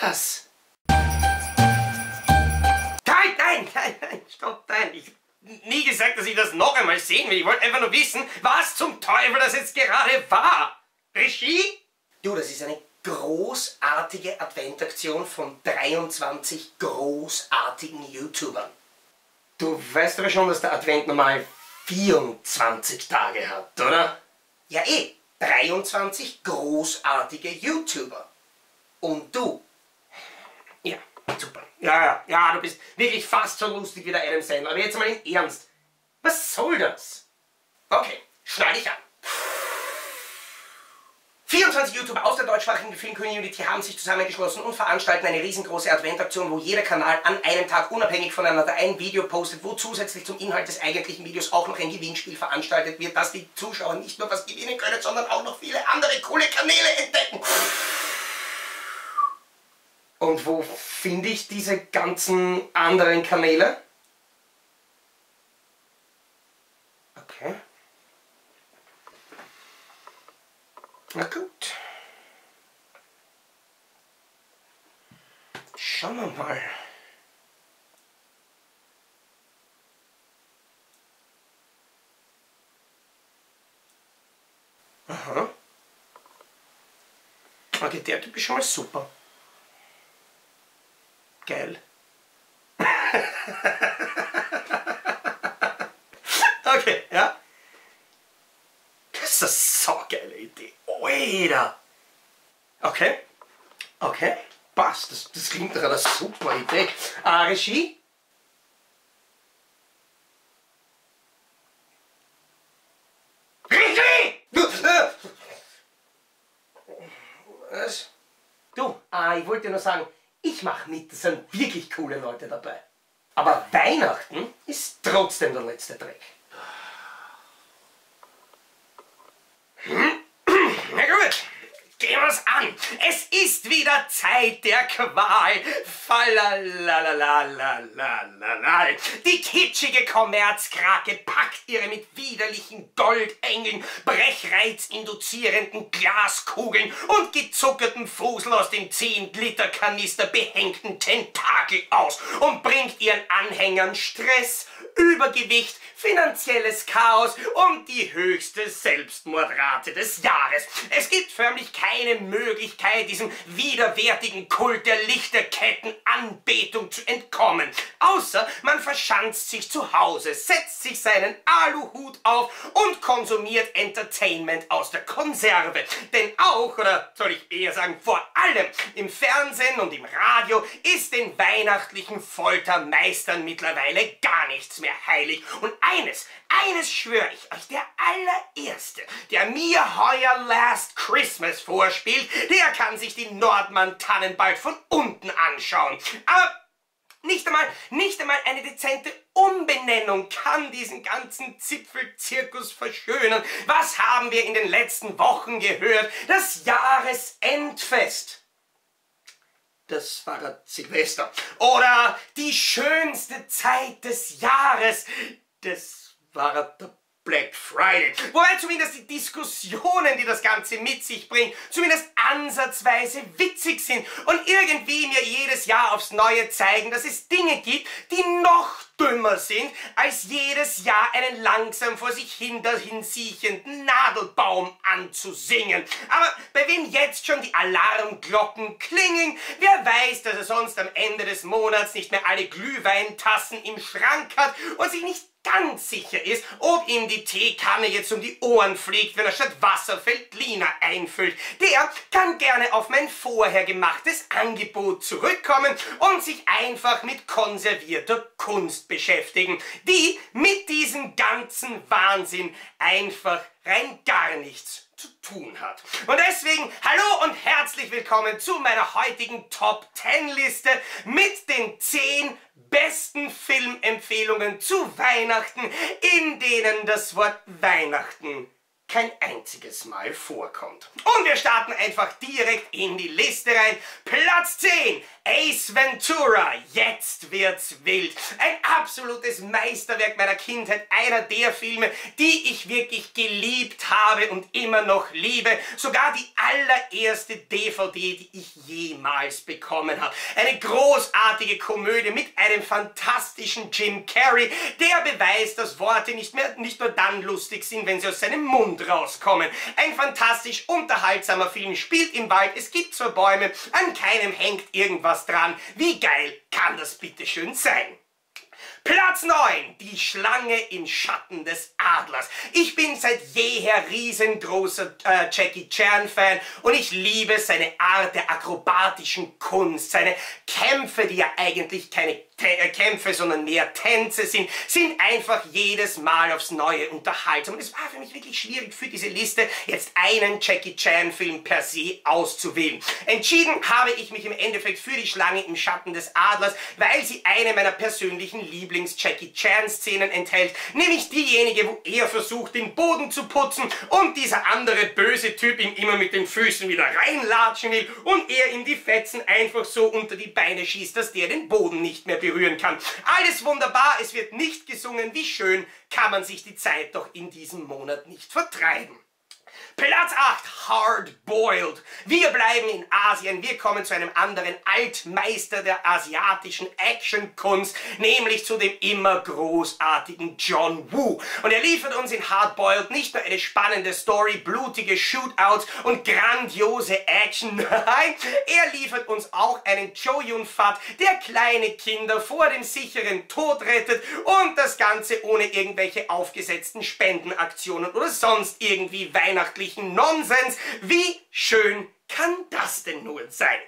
Was? Nein, stopp, nein. Ich hab nie gesagt, dass ich das noch einmal sehen will. Ich wollte einfach nur wissen, was zum Teufel das jetzt gerade war. Regie? Du, das ist eine großartige Adventaktion von 23 großartigen YouTubern. Du weißt aber schon, dass der Advent normal 24 Tage hat, oder? Ja 23 großartige YouTuber. Und du? Ja, super. Ja, du bist wirklich fast so lustig wie der Adam Sandler. Aber jetzt mal im Ernst. Was soll das? Okay, schneide ich an. 24 YouTuber aus der deutschsprachigen Film-Community haben sich zusammengeschlossen und veranstalten eine riesengroße Adventaktion, wo jeder Kanal an einem Tag unabhängig voneinander ein Video postet, wo zusätzlich zum Inhalt des eigentlichen Videos auch noch ein Gewinnspiel veranstaltet wird, dass die Zuschauer nicht nur was gewinnen können, sondern auch noch viele andere coole Kanäle entdecken. Und wo finde ich diese ganzen anderen Kanäle? Okay. Na gut. Schauen wir mal. Aha. Okay, der Typ ist schon mal super. Geil. Okay, ja. Das ist eine saugeile Idee. Oida. Okay. Okay. Passt. Das klingt doch eine super Idee. Regie? Regie! Was? Du, ich wollte nur sagen, ich mache mit, es sind wirklich coole Leute dabei. Aber Weihnachten ist trotzdem der letzte Dreck. Na gut, gehen wir's an. Es ist wieder Zeit der Qual. Falalalalalalalala. Die kitschige Kommerzkrake packt ihre mit widerlichen Goldengeln, Brechreiz-induzierenden Glaskugeln und gezuckerten Fusel aus dem 10-Liter-Kanister behängten Tentakel aus und bringt ihren Anhängern Stress, Übergewicht, finanzielles Chaos und die höchste Selbstmordrate des Jahres. Es gibt förmlich keine Möglichkeit, diesem widerwärtigen Kult der Lichterkettenanbetung zu entkommen. Außer man verschanzt sich zu Hause, setzt sich seinen Aluhut auf und konsumiert Entertainment aus der Konserve. Denn auch, oder soll ich eher sagen vor allem, im Fernsehen und im Radio ist den weihnachtlichen Foltermeistern mittlerweile gar nichts mehr heilig. Und eines schwöre ich euch, der allererste, der mir heuer Last Christmas vorspielt, der kann sich die Nordmann-Tannen bald von unten anschauen. Aber nicht einmal eine dezente Umbenennung kann diesen ganzen Zipfelzirkus verschönern. Was haben wir in den letzten Wochen gehört? Das Jahresendfest. Das war der Silvester. Oder die schönste Zeit des Jahres. Das war der Black Friday. Wobei zumindest die Diskussionen, die das Ganze mit sich bringt, zumindest ansatzweise witzig sind und irgendwie mir jedes Jahr aufs Neue zeigen, dass es Dinge gibt, die noch dümmer sind, als jedes Jahr einen langsam vor sich hin dahinsiechenden Nadelbaum anzusingen. Aber bei wem jetzt schon die Alarmglocken klingeln, wer weiß, dass er sonst am Ende des Monats nicht mehr alle Glühweintassen im Schrank hat und sich nicht ganz sicher ist, ob ihm die Teekanne jetzt um die Ohren fliegt, wenn er statt Wasser Veltliner einfüllt. Der kann gerne auf mein vorher gemachtes Angebot zurückkommen und sich einfach mit konservierter Kunst beschäftigen, die mit diesem ganzen Wahnsinn einfach rein gar nichts zu tun hat. Und deswegen hallo und herzlich willkommen zu meiner heutigen Top 10 Liste mit den 10 besten Filmempfehlungen zu Weihnachten, in denen das Wort Weihnachten kein einziges Mal vorkommt. Und wir starten einfach direkt in die Liste rein. Platz 10, Ace Ventura, Jetzt wird's wild. Ein absolutes Meisterwerk meiner Kindheit, einer der Filme, die ich wirklich geliebt habe und immer noch liebe. Sogar die allererste DVD, die ich jemals bekommen habe. Eine großartige Komödie mit einem fantastischen Jim Carrey, der beweist, dass Worte nicht nur dann lustig sind, wenn sie aus seinem Mund rauskommen. Ein fantastisch unterhaltsamer Film, spielt im Wald, es gibt zwar Bäume, an keinem hängt irgendwas dran. Wie geil kann das bitte schön sein? Platz 9, die Schlange im Schatten des Adlers. Ich bin seit jeher riesengroßer Jackie Chan-Fan und ich liebe seine Art der akrobatischen Kunst. Seine Kämpfe, die ja eigentlich keine Kämpfe, sondern mehr Tänze sind einfach jedes Mal aufs Neue unterhaltsam. Und es war für mich wirklich schwierig, für diese Liste jetzt einen Jackie Chan-Film per se auszuwählen. Entschieden habe ich mich im Endeffekt für die Schlange im Schatten des Adlers, weil sie eine meiner persönlichen Lieblings-Jackie Chan-Szenen enthält, nämlich diejenige, wo er versucht, den Boden zu putzen und dieser andere böse Typ ihm immer mit den Füßen wieder reinlatschen will und er ihm die Fetzen einfach so unter die Beine schießt, dass der den Boden nicht mehr berühren kann. Alles wunderbar, es wird nicht gesungen. Wie schön kann man sich die Zeit doch in diesem Monat nicht vertreiben. Platz 8, Hard Boiled. Wir bleiben in Asien, wir kommen zu einem anderen Altmeister der asiatischen Actionkunst, nämlich zu dem immer großartigen John Woo. Und er liefert uns in Hard Boiled nicht nur eine spannende Story, blutige Shootouts und grandiose Action, nein, er liefert uns auch einen Chow Yun-Fat, der kleine Kinder vor dem sicheren Tod rettet und das Ganze ohne irgendwelche aufgesetzten Spendenaktionen oder sonst irgendwie weihnachtlichen Nonsens. Wie schön kann das denn nur sein?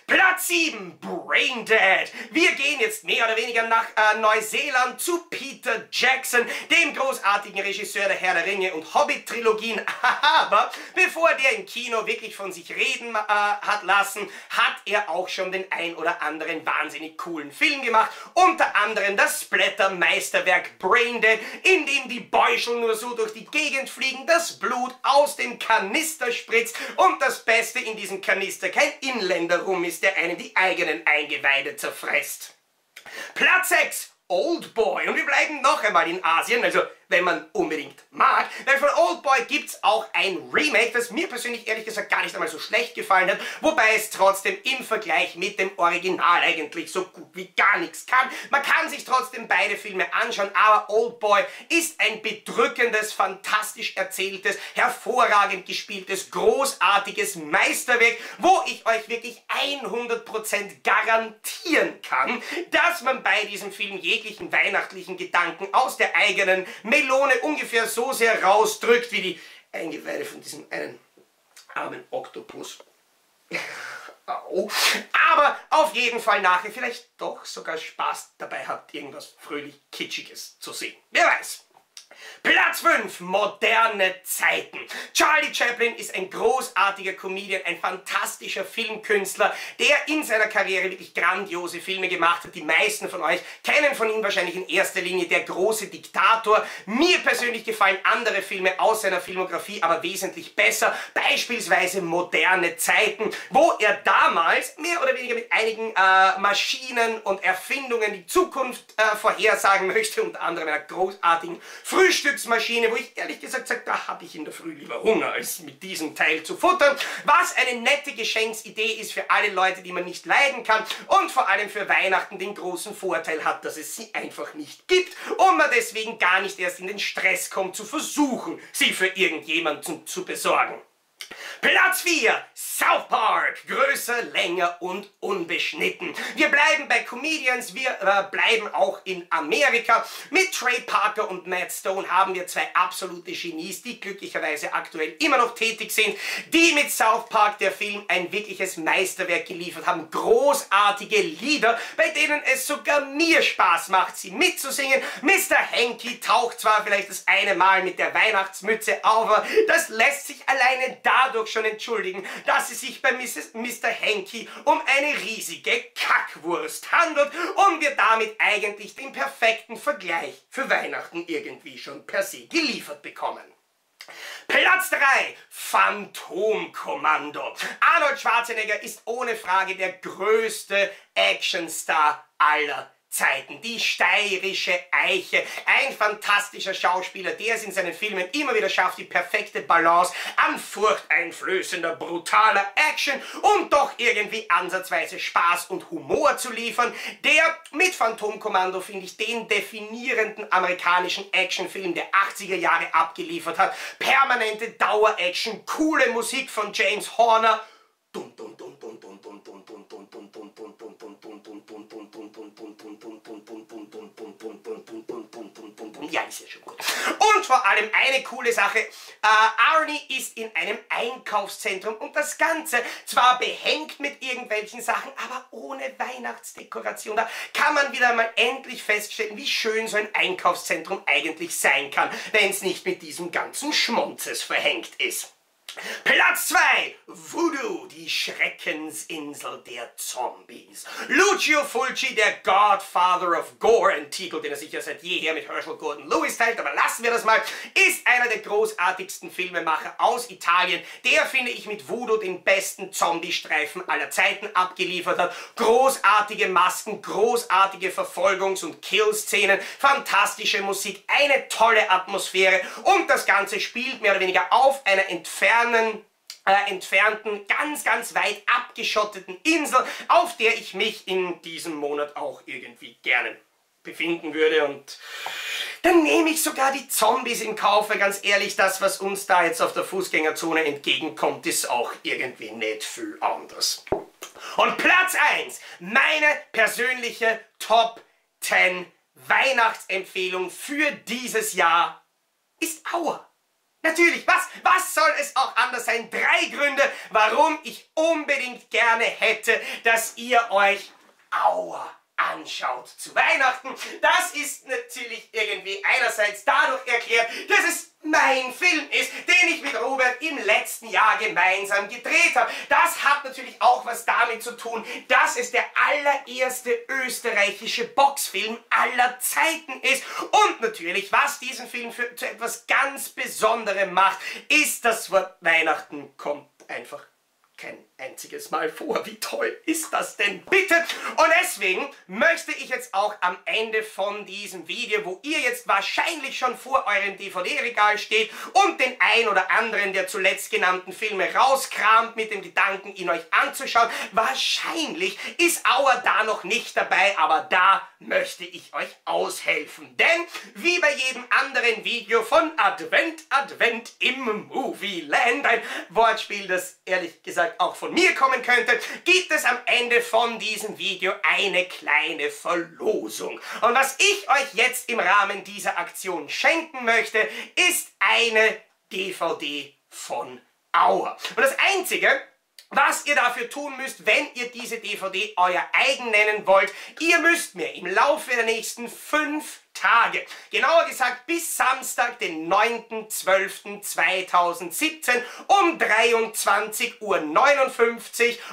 Platz 7, Braindead. Wir gehen jetzt mehr oder weniger nach Neuseeland zu Peter Jackson, dem großartigen Regisseur der Herr der Ringe und Hobbit-Trilogien. Aber bevor der im Kino wirklich von sich reden hat lassen, hat er auch schon den ein oder anderen wahnsinnig coolen Film gemacht. Unter anderem das Splatter-Meisterwerk Braindead, in dem die Beuschel nur so durch die Gegend fliegen, das Blut aus dem Kanister spritzt und das Beste in diesem Kanister kein Inländer rum ist, der einen die eigenen Eingeweide zerfresst. Platz 6, Oldboy. Und wir bleiben noch einmal in Asien, also wenn man unbedingt mag, weil von Oldboy gibt es auch ein Remake, das mir persönlich ehrlich gesagt gar nicht einmal so schlecht gefallen hat, wobei es trotzdem im Vergleich mit dem Original eigentlich so gut wie gar nichts kann. Man kann sich trotzdem beide Filme anschauen, aber Oldboy ist ein bedrückendes, fantastisch erzähltes, hervorragend gespieltes, großartiges Meisterwerk, wo ich euch wirklich 100% garantieren kann, dass man bei diesem Film jeglichen weihnachtlichen Gedanken aus der eigenen Melone ungefähr so sehr rausdrückt wie die Eingeweide von diesem einen armen Oktopus. Au. Aber auf jeden Fall nachher vielleicht doch sogar Spaß dabei habt, irgendwas fröhlich Kitschiges zu sehen. Wer weiß. Platz 5, moderne Zeiten. Charlie Chaplin ist ein großartiger Comedian, ein fantastischer Filmkünstler, der in seiner Karriere wirklich grandiose Filme gemacht hat. Die meisten von euch kennen von ihm wahrscheinlich in erster Linie Der große Diktator. Mir persönlich gefallen andere Filme aus seiner Filmografie aber wesentlich besser. Beispielsweise Moderne Zeiten, wo er damals mehr oder weniger mit einigen Maschinen und Erfindungen die Zukunft vorhersagen möchte, unter anderem einer großartigen Frühstücksmaschine, wo ich ehrlich gesagt sage, da habe ich in der Früh lieber Hunger, als mit diesem Teil zu futtern. Was eine nette Geschenksidee ist für alle Leute, die man nicht leiden kann und vor allem für Weihnachten den großen Vorteil hat, dass es sie einfach nicht gibt und man deswegen gar nicht erst in den Stress kommt, zu versuchen, sie für irgendjemanden zu besorgen. Platz 4, South Park, größer, länger und unbeschnitten. Wir bleiben bei Comedians, wir bleiben auch in Amerika. Mit Trey Parker und Matt Stone haben wir zwei absolute Genies, die glücklicherweise aktuell immer noch tätig sind, die mit South Park, der Film, ein wirkliches Meisterwerk geliefert haben. Großartige Lieder, bei denen es sogar mir Spaß macht, sie mitzusingen. Mr. Hanky taucht zwar vielleicht das eine Mal mit der Weihnachtsmütze auf, aber das lässt sich alleine dadurch schon entschuldigen, dass es sich bei Mr. Hanky um eine riesige Kackwurst handelt und wir damit eigentlich den perfekten Vergleich für Weihnachten irgendwie schon per se geliefert bekommen. Platz 3, Phantomkommando. Arnold Schwarzenegger ist ohne Frage der größte Actionstar aller Zeiten. Die steirische Eiche. Ein fantastischer Schauspieler, der es in seinen Filmen immer wieder schafft, die perfekte Balance an furchteinflößender, brutaler Action und doch irgendwie ansatzweise Spaß und Humor zu liefern, der mit Phantomkommando, finde ich, den definierenden amerikanischen Actionfilm der 80er Jahre abgeliefert hat. Permanente Dauer-Action, coole Musik von James Horner. Ja, ist ja schon gut. Und vor allem eine coole Sache, Arnie ist in einem Einkaufszentrum und das Ganze zwar behängt mit irgendwelchen Sachen, aber ohne Weihnachtsdekoration. Da kann man wieder mal endlich feststellen, wie schön so ein Einkaufszentrum eigentlich sein kann, wenn es nicht mit diesem ganzen Schmonzes verhängt ist. Platz 2, Voodoo, die Schreckensinsel der Zombies. Lucio Fulci, der Godfather of Gore, ein Titel, den er sich ja seit jeher mit Herschel Gordon Lewis teilt, aber lassen wir das mal, ist einer der großartigsten Filmemacher aus Italien, der, finde ich, mit Voodoo den besten Zombie-Streifen aller Zeiten abgeliefert hat. Großartige Masken, großartige Verfolgungs- und Kill-Szenen, fantastische Musik, eine tolle Atmosphäre und das Ganze spielt mehr oder weniger auf einer entfernten, ganz weit abgeschotteten Insel, auf der ich mich in diesem Monat auch irgendwie gerne befinden würde. Und dann nehme ich sogar die Zombies in Kauf, weil ganz ehrlich, das, was uns da jetzt auf der Fußgängerzone entgegenkommt, ist auch irgendwie nicht viel anders. Und Platz 1, meine persönliche Top 10 Weihnachtsempfehlung für dieses Jahr ist AUER. Natürlich, was soll es auch anders sein? 3 Gründe, warum ich unbedingt gerne hätte, dass ihr euch AUER anschaut zu Weihnachten. Das ist natürlich irgendwie einerseits dadurch erklärt, dass es mein Film ist, den ich mit Robert im letzten Jahr gemeinsam gedreht habe. Das hat natürlich auch was damit zu tun, dass es der allererste österreichische Boxfilm aller Zeiten ist. Und natürlich, was diesen Film zu etwas ganz Besonderem macht, ist das Wort Weihnachten kommt einfach kein einziges Mal vor. Wie toll ist das denn bitte? Und deswegen möchte ich jetzt auch am Ende von diesem Video, wo ihr jetzt wahrscheinlich schon vor eurem DVD-Regal steht und den ein oder anderen der zuletzt genannten Filme rauskramt mit dem Gedanken, ihn euch anzuschauen, wahrscheinlich ist AUER da noch nicht dabei, aber da möchte ich euch aushelfen. Denn wie bei jedem anderen Video von Advent im Movieland, ein Wortspiel, das ehrlich gesagt auch von mir kommen könnte, gibt es am Ende von diesem Video eine kleine Verlosung. Und was ich euch jetzt im Rahmen dieser Aktion schenken möchte, ist eine DVD von AUER. Und das Einzige, was ihr dafür tun müsst, wenn ihr diese DVD euer eigen nennen wollt, ihr müsst mir im Laufe der nächsten 5 Tage, genauer gesagt bis Samstag, den 9.12.2017 um 23:59 Uhr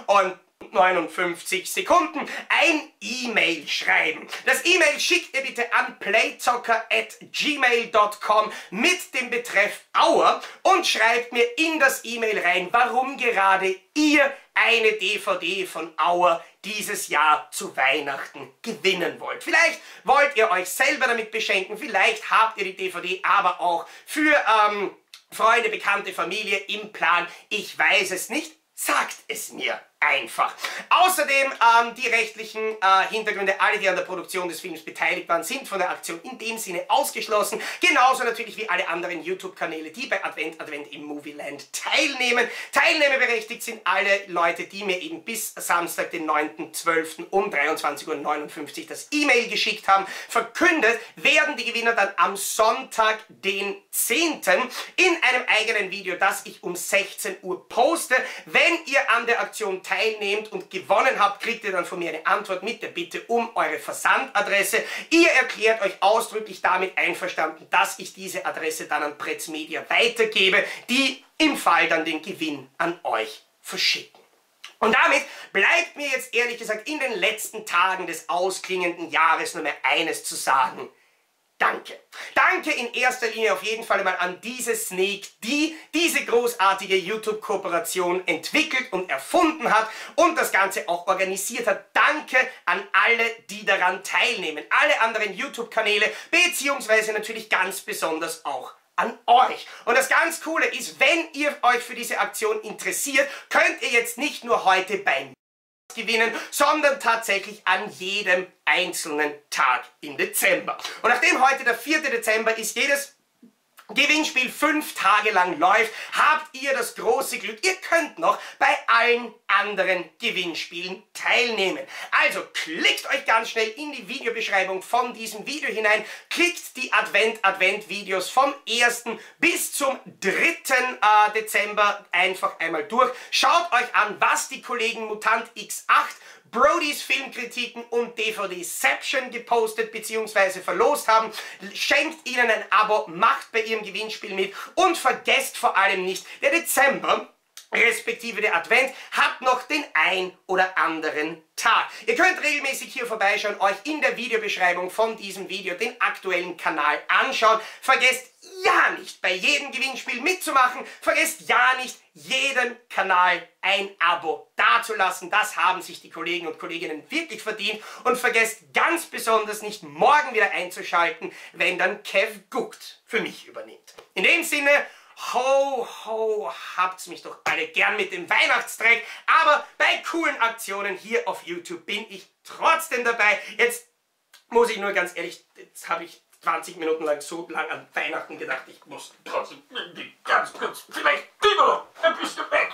und 59 Sekunden ein E-Mail schreiben. Das E-Mail schickt ihr bitte an playzocker@gmail.com mit dem Betreff AUER und schreibt mir in das E-Mail rein, warum gerade ihr eine DVD von AUER dieses Jahr zu Weihnachten gewinnen wollt. Vielleicht wollt ihr euch selber damit beschenken, vielleicht habt ihr die DVD aber auch für Freunde, Bekannte, Familie im Plan. Ich weiß es nicht. Sagt es mir einfach. Außerdem die rechtlichen Hintergründe, alle, die an der Produktion des Films beteiligt waren, sind von der Aktion in dem Sinne ausgeschlossen. Genauso natürlich wie alle anderen YouTube-Kanäle, die bei Advent im Movieland teilnehmen. Teilnehmerberechtigt sind alle Leute, die mir eben bis Samstag, den 9.12. um 23:59 Uhr das E-Mail geschickt haben. Verkündet werden die Gewinner dann am Sonntag, den 10. in einem eigenen Video, das ich um 16 Uhr poste. Wenn ihr an der Aktion teilnehmt und gewonnen habt, kriegt ihr dann von mir eine Antwort mit der Bitte um eure Versandadresse. Ihr erklärt euch ausdrücklich damit einverstanden, dass ich diese Adresse dann an Pretz-Media weitergebe, die im Fall dann den Gewinn an euch verschicken. Und damit bleibt mir jetzt ehrlich gesagt in den letzten Tagen des ausklingenden Jahres nur mehr eines zu sagen. Danke. Danke Danke in erster Linie auf jeden Fall mal an diese Snake, die diese großartige YouTube-Kooperation entwickelt und erfunden hat und das Ganze auch organisiert hat. Danke an alle, die daran teilnehmen. Alle anderen YouTube-Kanäle, beziehungsweise natürlich ganz besonders auch an euch. Und das ganz Coole ist, wenn ihr euch für diese Aktion interessiert, könnt ihr jetzt nicht nur heute beim gewinnen, sondern tatsächlich an jedem einzelnen Tag im Dezember. Und nachdem heute der 4. Dezember ist, jedes Gewinnspiel 5 Tage lang läuft, habt ihr das große Glück, ihr könnt noch bei allen anderen Gewinnspielen teilnehmen. Also klickt euch ganz schnell in die Videobeschreibung von diesem Video hinein, klickt die Advent-Videos vom 1. bis zum 3. Dezember einfach einmal durch, schaut euch an, was die Kollegen Mutant X8, Brodys Filmkritiken und DVDception gepostet bzw. verlost haben. Schenkt ihnen ein Abo, macht bei ihrem Gewinnspiel mit und vergesst vor allem nicht, der Dezember respektive der Advent hat noch den ein oder anderen Tag. Ihr könnt regelmäßig hier vorbeischauen, euch in der Videobeschreibung von diesem Video den aktuellen Kanal anschauen. Vergesst ja nicht, bei jedem Gewinnspiel mitzumachen. Vergesst ja nicht, jedem Kanal ein Abo dazulassen. Das haben sich die Kollegen und Kolleginnen wirklich verdient. Und vergesst ganz besonders nicht, morgen wieder einzuschalten, wenn dann Kev Guckt für mich übernimmt. In dem Sinne, ho, ho, habt's mich doch alle gern mit dem Weihnachtsdreck, aber bei coolen Aktionen hier auf YouTube bin ich trotzdem dabei. Jetzt muss ich nur ganz ehrlich, jetzt habe ich 20 Minuten lang so lang an Weihnachten gedacht, ich muss trotzdem ganz kurz vielleicht ein bisschen weg.